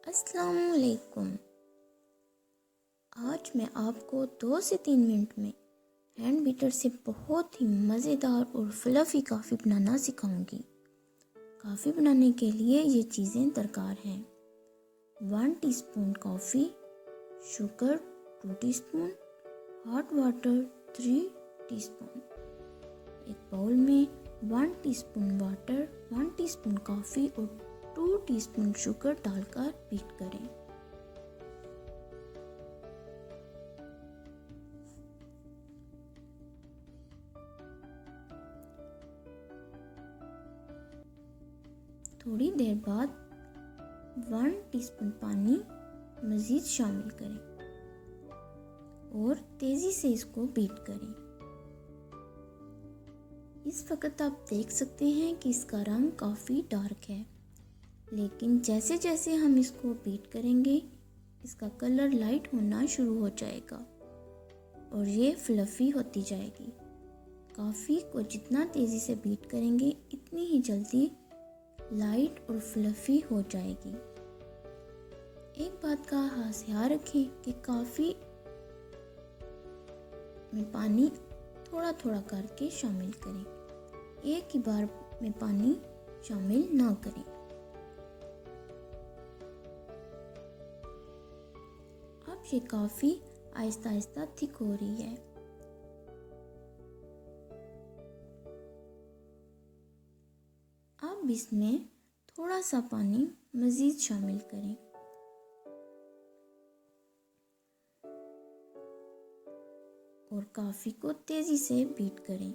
अस्सलामुअलैकुम। आज मैं आपको 2 से 3 मिनट में हैंड बीटर से बहुत ही मज़ेदार और फ्लफ़ी कॉफ़ी बनाना सिखाऊंगी। कॉफ़ी बनाने के लिए ये चीज़ें दरकार हैं: 1 teaspoon coffee, sugar 2 teaspoon, hot water 3 teaspoon. एक बाउल में 1 टीस्पून वाटर, 1 टीस्पून कॉफ़ी और 2 टीस्पून शुगर डालकर बीट करें। थोड़ी देर बाद 1 टीस्पून पानी मज़ीद शामिल करें और तेज़ी से इसको बीट करें। इस वक्त आप देख सकते हैं कि इसका रंग काफ़ी डार्क है, लेकिन जैसे जैसे हम इसको बीट करेंगे इसका कलर लाइट होना शुरू हो जाएगा और ये फ्लफ़ी होती जाएगी। कॉफ़ी को जितना तेज़ी से बीट करेंगे इतनी ही जल्दी लाइट और फ्लफ़ी हो जाएगी। एक बात का खास ध्यान रखें कि कॉफ़ी में पानी थोड़ा थोड़ा करके शामिल करें, एक ही बार में पानी शामिल ना करें। अब ये कॉफ़ी आहिस्ता आहिस्ता थिक हो रही है। अब इसमें थोड़ा सा पानी मज़ीद शामिल करें और कॉफ़ी को तेज़ी से बीट करें।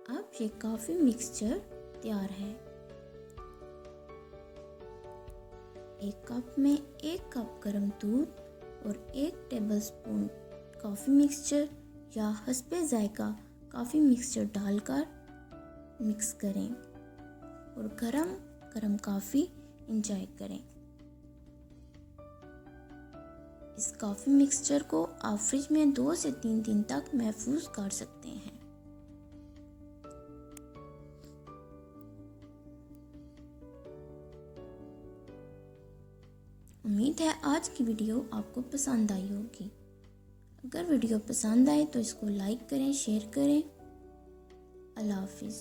अब ये कॉफ़ी मिक्सचर तैयार है। एक कप में 1 कप गर्म दूध और 1 टेबलस्पून कॉफ़ी मिक्सचर या हस्बे जायका कॉफ़ी मिक्सचर डालकर मिक्स करें और गरम गरम कॉफ़ी एंजॉय करें। इस कॉफ़ी मिक्सचर को आप फ्रिज में 2 से 3 दिन तक महफूज कर सकते हैं। उम्मीद है आज की वीडियो आपको पसंद आई होगी। अगर वीडियो पसंद आए तो इसको लाइक करें, शेयर करें। अल्लाह हाफिज़।